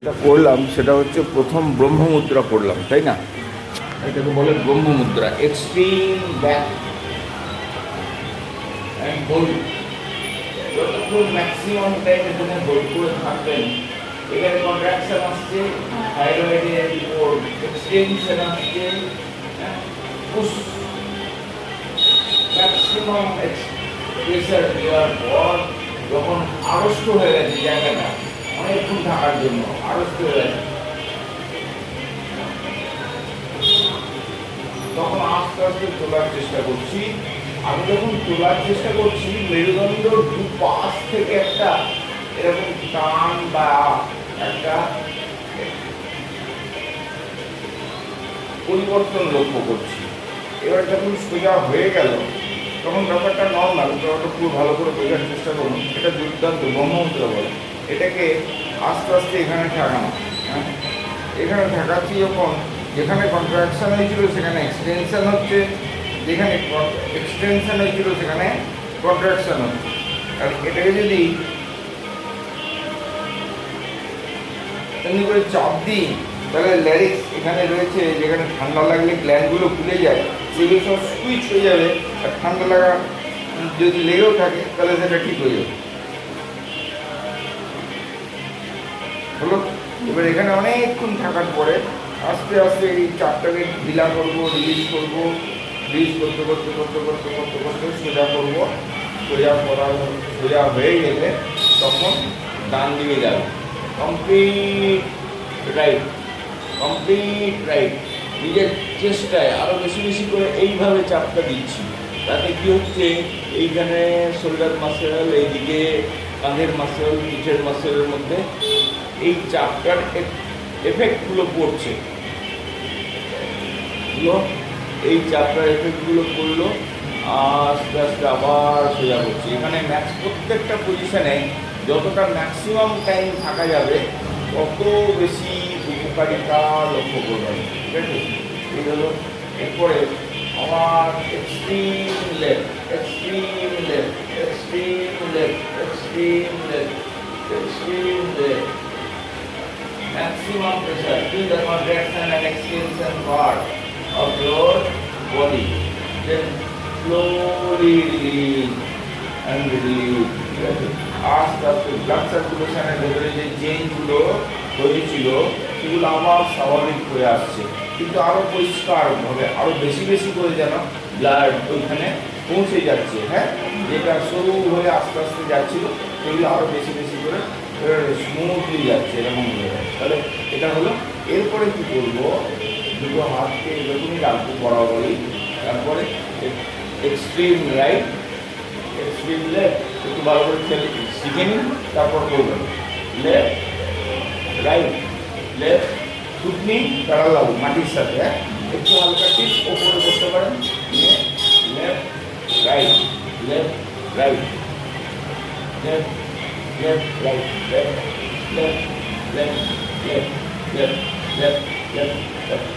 যেটা করলাম সেটা হচ্ছে প্রথম ব্রহ্মমুদ্রা করলাম, তাই না? এটাকে বলে ব্রহ্মমুদ্রা। Extreme back and hold. যতক্ষণ ম্যাক্সিমাম টাইম এখানে হোল্ড করে থাকবেন, এখানে কন্ট্রাকশন আসছে, থাইরয়েডের উপর এক্সটেনশন আসছে, পুশ ম্যাক্সিমাম প্রেসার দেওয়ার পর যখন আড়ষ্ট হয়ে গেছে জায়গাটা অনেকক্ষণ থাকার জন্য আড়ষ্ট হয়ে গেছে, তখন আস্তে আস্তে তোলার চেষ্টা করছি। আমি যখন তোলার চেষ্টা করছি, মেরুদণ্ড দুপাশ থেকে একটা এরকম টান বা একটা পরিবর্তন লক্ষ্য করছি। এবার যখন সোজা হয়ে গেল তখন ব্যাপারটা নর্মাল। ব্যাপারটা খুব ভালো করে বোঝার চেষ্টা করুন। এটা দুর্দান্ত ব্রহ্মমুদ্রা বলে। এটাকে আস্তে আস্তে এখানে ঠেকানো, হ্যাঁ, এখানে ঠেকাচ্ছি যখন, যেখানে কন্ট্রাকশন হয়েছিল সেখানে এক্সটেনশন হচ্ছে, যেখানে এক্সটেনশন হয়েছিল সেখানে কন্ট্রাকশন হচ্ছে। আর এটাকে যদি এমনি করে চাপ দিই তাহলে ল্যারিক্স এখানে রয়েছে, যেখানে ঠান্ডা লাগলে গ্ল্যান্ডগুলো খুলে যায়, সেগুলো সব সুইচ হয়ে যাবে। আর ঠান্ডা লাগা যদি লেগেও থাকে তাহলে সেটা ঠিক হয়ে যাবে। হলো। এবার এখানে অনেকক্ষণ থাকার পরে আস্তে আস্তে এই চাপটাকে ঢিলা করবো, রিলিজ করবো, রিলিজ করতে করতে করতে করতে করতে করতে সোজা করবো। সোজা হয়ে গেলে তখন ডান দিকে যাবে, কমপ্লিট রাইট, কমপ্লিট রাইট। নিজের চেষ্টায় আরও বেশি বেশি করে এইভাবে চাপটা দিচ্ছি। তাতে কী হচ্ছে, এইখানে শোল্ডার মাসেল, এইদিকে কাঁধের মাসেল, পিঠের মাসেলের মধ্যে এই চাপটার এফেক্টগুলো পড়ছে। এই চাপটার এফেক্টগুলো পড়লো, আস্তে আস্তে আবার সোজা করছি। এখানে প্রত্যেকটা পজিশানে যতটা ম্যাক্সিমাম টাইম থাকা যাবে তত বেশি উপকারিতা লক্ষ্য করবেন, ঠিক আছে? এই হলো। এরপরে আমার extreme left, extreme left, extreme left, extreme left, extreme left. Maximum pressure in the contraction and extension part of your body. Then slowly release and release. আস্তে আস্তে ব্লাড সার্কুলেশনের ভেতরে যে চেঞ্জগুলো হয়েছিল সেগুলো আবার স্বাভাবিক হয়ে আসছে, কিন্তু আরও পরিষ্কারভাবে আরও বেশি বেশি করে যেন ব্লাড ওইখানে পৌঁছে যাচ্ছে। হ্যাঁ, যেটা সরু হয়ে আস্তে আস্তে যাচ্ছিল সেগুলো আরও বেশি বেশি করে স্মুথলি যাচ্ছে, এরকম হয়ে যাচ্ছে। তাহলে এটা হলো। এরপরে কী করবো, দুটো হাতকে এরকমই রাখবো বরাবরই। তারপরে এক্সট্রিম রাইট, এক্সট্রিম লেফট, একটু ভালো করে শিখে নিন, তারপর করবেন। লেফট রাইট, লেফট টুকনি প্যারালাল মাটির সাথে, হ্যাঁ, একটু হালকা টিপ ওপরে করতে পারেন। Left right, left right, left left, right, left, left, left, left, left, left, left, left.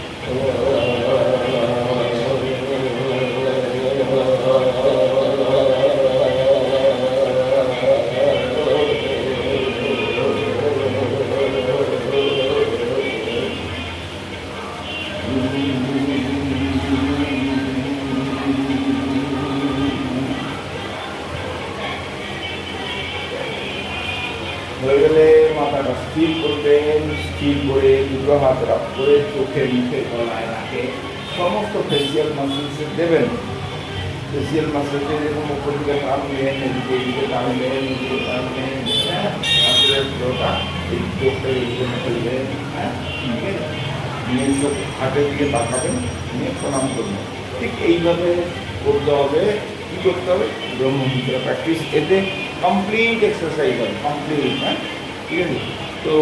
হয়ে গেলে মাথাটা স্থির করবেন। স্থির করে দুটো হাত রাখ করে চোখে, মুখে, গলায়, নাকে সমস্ত ফেসিয়াল মাসেলসে দেবেন। ফেসিয়াল মাসেলসে যেরকম উপর দিকে টানবেন, এদিকে এদিকে টানবেন, এদিকে টানবেন, হ্যাঁ, মাসেলের ফ্লোটা এই চোখটা এদিকে ফেলবেন, হ্যাঁ, ঠিক আছে? নিয়ে চোখ হাতের দিকে তাকাবেন, নিয়ে প্রণাম করবেন। ঠিক এইভাবে করতে হবে। কী করতে হবে? ব্রহ্মমুদ্রা প্র্যাকটিস। এতে কমপ্লিট এক্সারসাইজ হয়, কমপ্লিট, হ্যাঁ, ঠিক আছে? তো